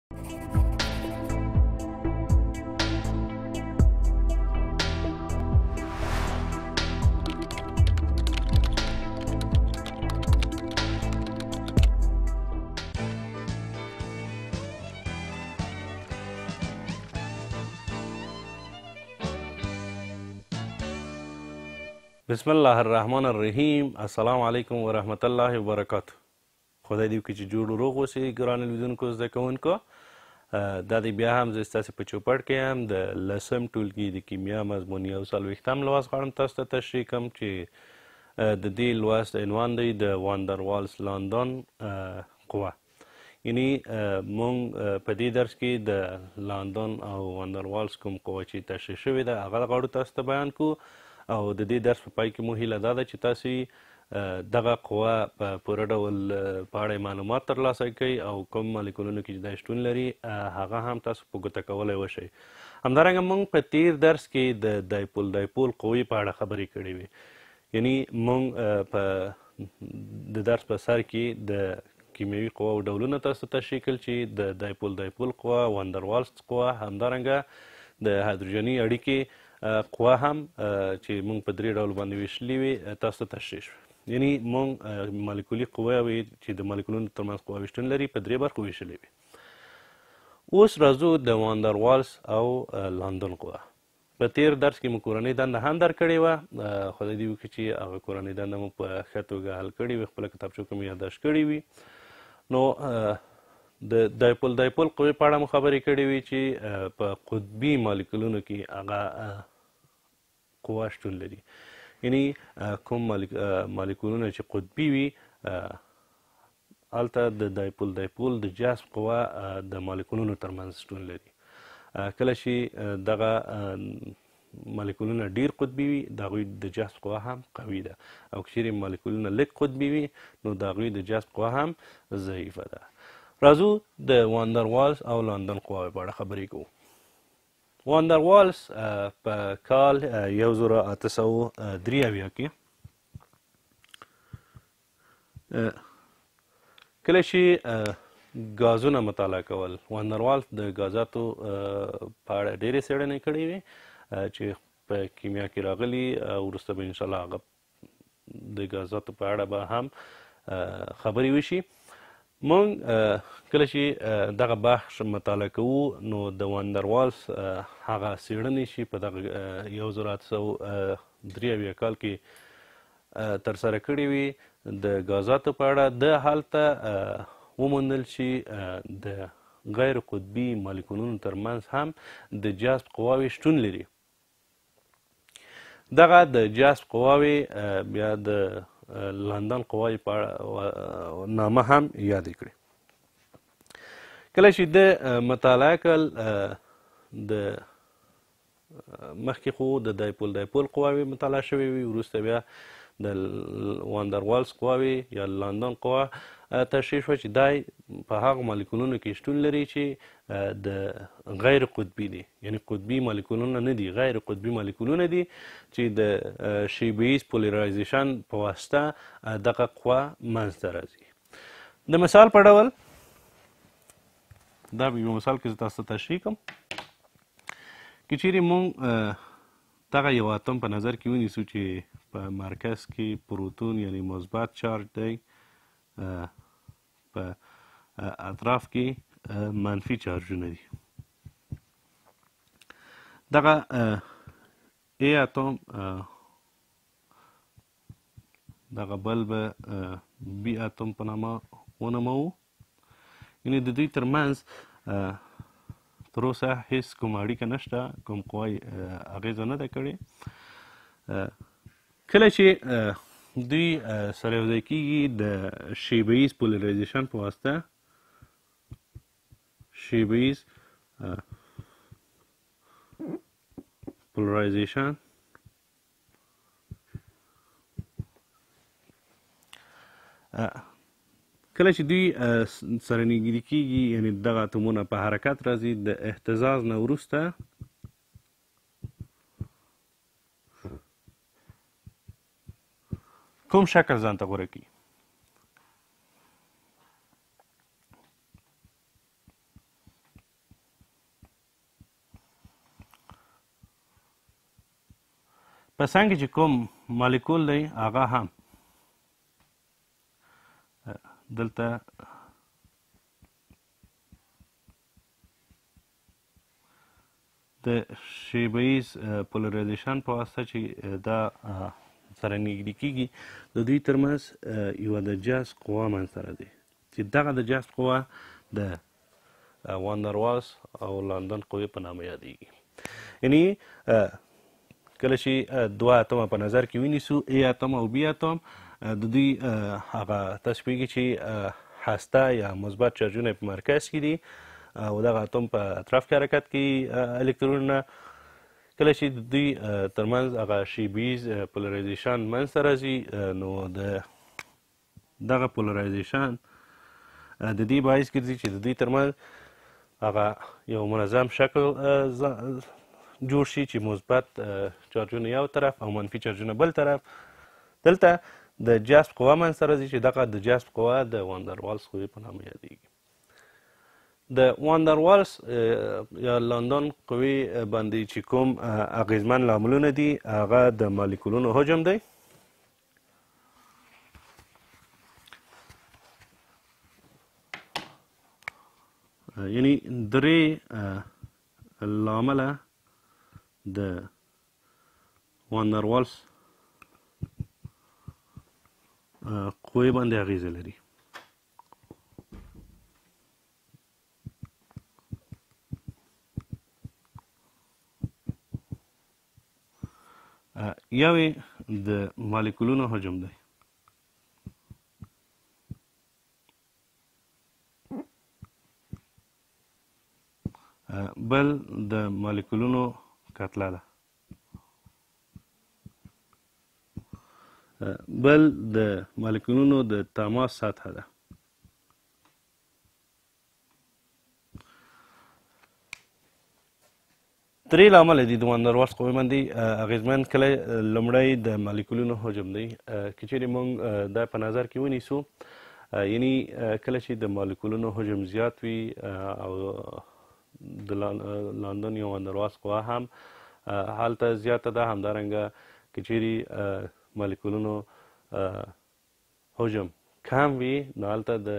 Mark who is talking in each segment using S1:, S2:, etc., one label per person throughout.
S1: بسم الله الرحمن الرحیم. السلام علیکم ورحمت الله وبرکاته. خدای دې وکړي چې جوړ روغ اوسئ ګرانو لیدونکو زده کوونکو. دا دی بیا هم زه ستاسې په چوپړ کې یم د 10م ټولګي د کیمیا مضمون 140م لوست غواړم تاسو ته تشریح کړم چې د دې لوست عنوان دی د واندروالس لاندون قوه. یعنی مونږ په دې درس کې د لاندون او واندروالس کوم قوه چې تشریح شوې ده هغه غواړو تاسو ته بیان کړو، او د دې درس په پای کې مو هیله دا ده چې تاسو دغه قوه په پوره ډول په اړه معلومات ترلاسه کړئ او کوم مالیکولونو کې چې دا شتون لري هغه هم تاسو په ګوته کولی وشئ. همدارنګه موږ په تیر درس کې د دایپول قوې په اړه خبرې کړې وې. یعنی موږ په د درس په سر کې د کیمیاوي قوه او ډولونه تاسو ته تشریح کړل چې د دایپول قوه، واندروالس قوه، همدارنګه د هایدروجني اړیکې قوه هم چې موږ په 3 ډول باندې ویشلې وې تاسو ته تشریح شوه. یعنی موږ مالیکولي قوه چې د مالیکولونو ترمنځ قوه ویشتون لري په 3 برخو ویشلې وې. اوس راځو د واندروالس او لاندون قوه. په تیر درس کې مو کورنۍ دنده هم درکړې وه، خدای دې وکړي چې هغه کورنۍ دنده مو په ښه توګه حل کړې وي، خپله کتابچو کې مو یادداشت کړې وي. نو د دایپول قوې په اړه مو خبرې کړې وي چې په قطبي مالیکولونو کې هغه قوه شتون لري. یعنی کوم مالیکولونه چې قطبي وي هلته د دایپول د جذب قوه د مالیکولونو ترمنځ شتون لري. کله چې دغه مالیکولونه ډیر قطبي وي د هغوی د جذب قوه هم قوي ده، او که چیرې مالیکولونه لږ قطبي وي نو د هغوی د جذب قوه هم ضعیفه ده. راځو د واندروالس او لاندون قوه په اړه خبرې کوو. واندروالس په کال 1883 کې کله چې ګازونه مطالعه کول، واندروالس د غازاتو په اړه ډېرې څېړنې کړې وې چې په کیمیا کې راغلي، وروسته به انشاءالله هغه د غازاتو په اړه به هم خبرې وشي. موږ کله چې دغه بحث مطالعه کوو نو د واندروالس هغه څېړنې چې په دغه 1883 کال کې ترسره کړې وې د غازاتو په اړه، د هلته وموندل چې د غیر قطبي مالیکولونو ترمنځ هم د جذب قواوې شتون لري. دغه د جذب قواوې بیا د لاندون قوه په اړه نامه هم یادې کړې. کله چې د مطالعه کړل د مخکې خو د دایپول قواوې مطالعه شوې وي، وروسته بیا د واندروالس قواوې یا لاندون قوه تشریح شوه چې دی په هغو مالیکولونو کې شتون لري چې د غیر قطبي دي. یعنی قطبي مالیکولونه نه دي، غیر قطبي مالیکولونه دي چې د شیبهییز پولیرایزیشن په واسطه دغه قوه منځته راځي. د مثال په ډول دا به یو مثال کې زه تاسو ته تشریح کړم. که چیرې مونږ دغه یو اتم په نظر کې ونیسو چې په مرکز کې پروتون یعنی مثبت چارج دی، په اطراف کې منفي چارجونه دي. دغه ای اتم دغه بل به بي اتم په نامه ونوموو. یعنې د دوی ترمنځ تر اوسه هېڅ کوم اړیکه نشته، کوم قوه اغېزه نه ده کړې. کله چې دوی سره یوځای کېږي د شیبهییز پولیرایزیشن په واسطه، شیبهییز پولیرایزیشن کله چې دوی سره نږدې کېږي، یعنې دغه اتمونه په حرکت راځي، د اهتزاز نه وروسته کوم شکل ځان ته غوره کړي؟ په څنګ کې چې کوم مالیکول دی هغه هم دلته د شیبهییز پولرایزیشن په واسطه چې دا سره نږدې کېږي د دوی ترمنځ یوه د جذب قوه منځته راځي چې دغه د جذب قوه د واندروالس او لندن قوې په نامه یادیږي. یعنی کله چې دوه اتمه په نظر کې ونیسو A اتم او B اتم د دوی هغه تاسو پوهېږئ چې هسته یا مثبت چارجونه په مرکز کې دي او دغه اتم په اطراف کې حرکت کوي الکترونونه. کله چې د دوی ترمنځ هغه شیبهییز پولرایزیشن منځته راځي نو دغه پولرایزیشن د دې باعث ګرځي چې د دوی ترمنځ هغه یو منظم شکل جوړ شي چې مثبت چارجونه یو طرف او منفي چارجونه بل طرف. دلته د جذب قوه منځته راځي چې دغه د جذب قوه د واندروالس قوې په نامه یادیږي. د واندروالس یا لندن قوې باندې چې کوم اغیزمن لاملونه دي هغه د مالیکولونو حجم دی. یعنی درې لامله د واندروالس قوې باندې اغیزه لري. یو د مالیکولونو حجم دی. بل د مالیکولونو کتله ده. بل د مالیکولونو د تماس سطحه ده. درې لامل دي د واندروالس قوې باندې اغیزمن. کله لومړی د مالیکولونو حجم دی. که چیرې موږ دا په نظر کې ونیسو یعنی کله چې د مالیکولونو حجم زیات وي او د لندن یا واندروالس قوه هم هلته زیاته ده، همدارنګه که چیرې مالیکولونو حجم کم وي نو هلته د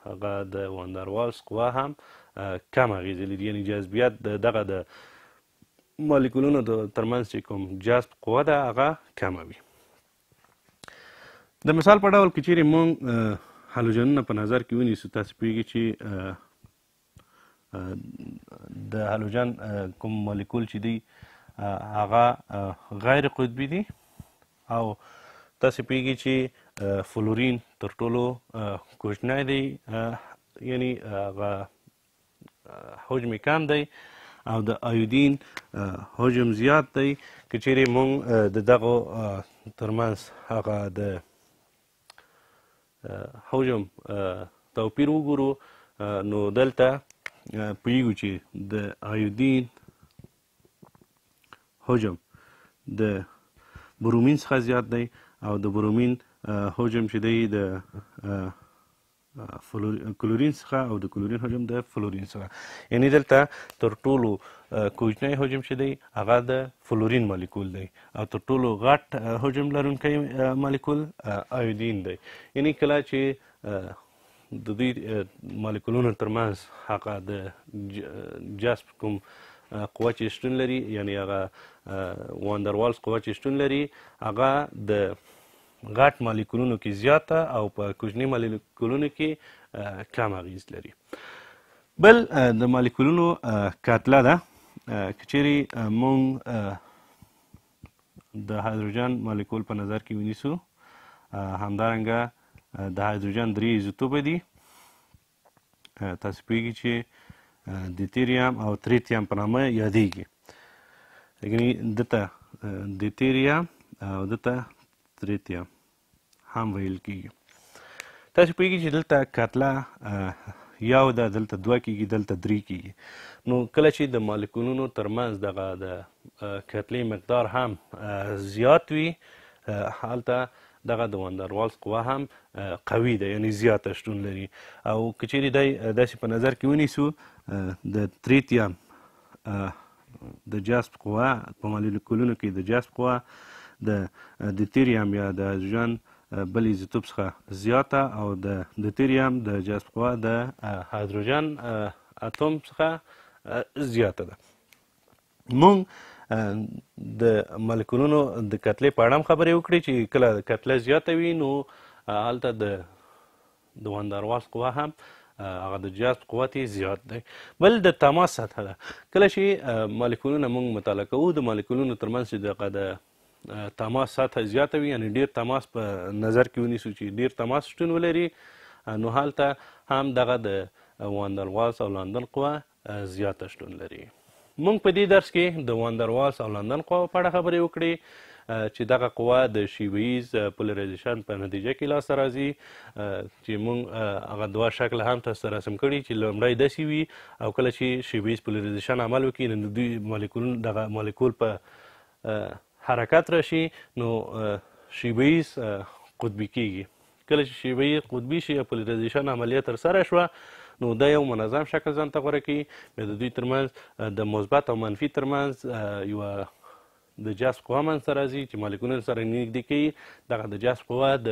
S1: هغه د واندروالس قوه هم کم اغیزه لري. یعنی جاذبیت دغه د مالیکولونو ترمنځ چې کوم جذب قوه ده هغه کمه وي. د مثال په ډول که چیرې موږ هالوجنونه په نظر کې ونیسو، تاسو پوهېږئ چې د هالوجن کوم مالیکول چې دی هغه غیر قطبي دي او تاسو پوهېږئ چې فلورین تر ټولو کوچنی دی، یعنی هغه حجم کم دی او د ایودین حجم زیات دی. که چیرې موږ د دغو ترمنځ هغه د حجم توپیر وګورو نو دلته پوهېږو چې د ایودین حجم د برومین څخه زیات دی او د برومین حجم چې دی د کلورین څخه او د کلورین حجم د فلورین څخه. یعنی دلته تر ټولو کوچنی حجم چې دی هغه د فلورین مالیکول دی او تر ټولو غټ حجم لرونکی مالیکول ایودین دی. یعنی کله چې د دوی مالیکولونو ترمنځ هغه د جذب کوم قوه چې شتون لري، یعنی هغه واندروالس قوه چې شتون لري هغه د غټ مالیکولونو کې زیاته او په کوچني مالیکولونو کې کم اغیز لري. بل د مالیکولونو کتله ده. که چیرې موږ د هایدروجن مالیکول په نظر کې ونیسو، همدارنګه د هایدروجن 3 ایزوتوپه دي. تاسو پوهېږئ چې دیتریم او تریتیم په نامه یادیږي. یعنې دته دیتریم او دته تریتیم هم ویل کېږي. تاسو پوهېږئ چې دلته کتله یو ده، دلته 2 کېږي، دلته 3 کېږي. نو کله چې د مالیکولونو ترمنځ دغه د کتلې مقدار هم زیات وي هلته دغه د واندروالس قوه هم قوي ده، یعنی زیاته شتون لري. او که چیرې دی داسې په نظر کې ونیسو د تریتیم د جذب قوه په مالیکولونو کې د جذب قوه د ډیوتیریم یا د هایدروجن بل ایزوتوپ څخه زیاته او د ډیوتیریم د جذب قوه د هایدروجن اتوم څخه زیاته ده. مونږ د مالیکولونو د کتلې په اړه هم خبرې وکړې چې کله کتله زیاته وي نو هلته د واندرواز قوه هم هغه د جذب قوت یې زیات دی. بل د تماس سطحه ده. کله چې مالیکولونه موږ مطالعه کوو د مالیکولونو ترمنځ چې دغه د تماس سطحه زیاته وي یعنې ډېر تماس په نظر کې ونیسو چې ډېر تماس شتون ولري نو هلته هم دغه د واندرواز او لاندن قوه زیاته شتون لري. موږ په دې درس کې د واندرواز او لاندن قوه په اړه خبرې وکړې چې دغه قوه د شیویز پولریزیشن په نتیجه کې لاسته راځي چې موږ هغه دوه شکله هم تاسو ته رسم کړي چې لومړی داسې وي او کله چې شیویز پولریزیشن عمل وکړي نو دوی مالیکولونه دغه مالیکول په حرکت راشي نو شیویز قطبي کیږي. کله چې شیویز قطبي شي یا پولریزیشن عملیه ترسره شوه نو دا یو منظم شکل ځان ته غوره کوي. بیا د دوی ترمنځ د مثبت او منفي ترمنځ یوه د جذب قوه منځته راځي چې مالیکولونه سره نږدې کوي. دغه د جذب قوه د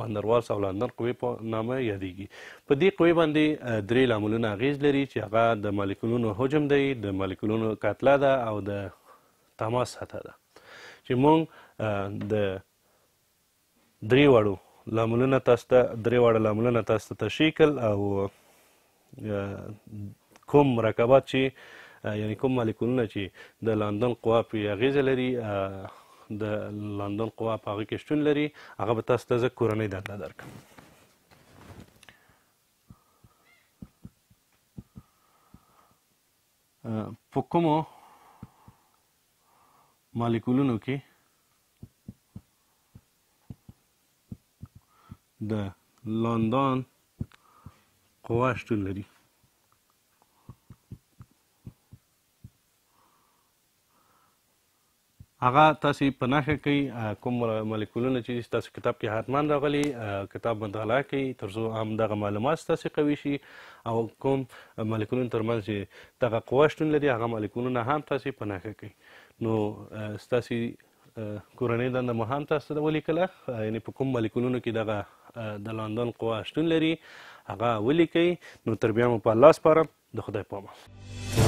S1: واندرواز او لاندن قوې په نامه یادیږي. په دې قوې باندې درې لاملونه اغیز لري چې هغه د مالیکولونو حجم دی، د مالیکولونو کتله ده او د تماس سطحه ده چې موږ د درې واړو لاملونه تاسو ته تشریح کړل او کوم مرکبات چې یعنی کوم مالیکولونه چې د لاندن قوه پرې اغیزه لري د لاندن قوه په هغه کې شتون لري هغه به تاسو ته زه کورنۍ دنده درکړم. په کومو مالیکولونو کې د لاندن قوه شتون لري هغه تاسو په نښه کوئ کوم مالیکولونه چې ستاسو کتاب کې حتما راغلي کتاب مطالعه کوئ تر څو هم دغه معلومات ستاسو قوي شي او کوم مالیکولونه ترمنځ چې دغه قوه شتون لري هغه مالیکولونه هم تاسو په نښه کوئ. نو ستاسو کورنۍ دنده مو هم تاسو ته ولیکله یعنې په کوم مالیکولونو کې دغه د لاندن قوه شتون لري هغه ولیکئ. نو تر بیا مو په الله سپارم. د خدای په امان.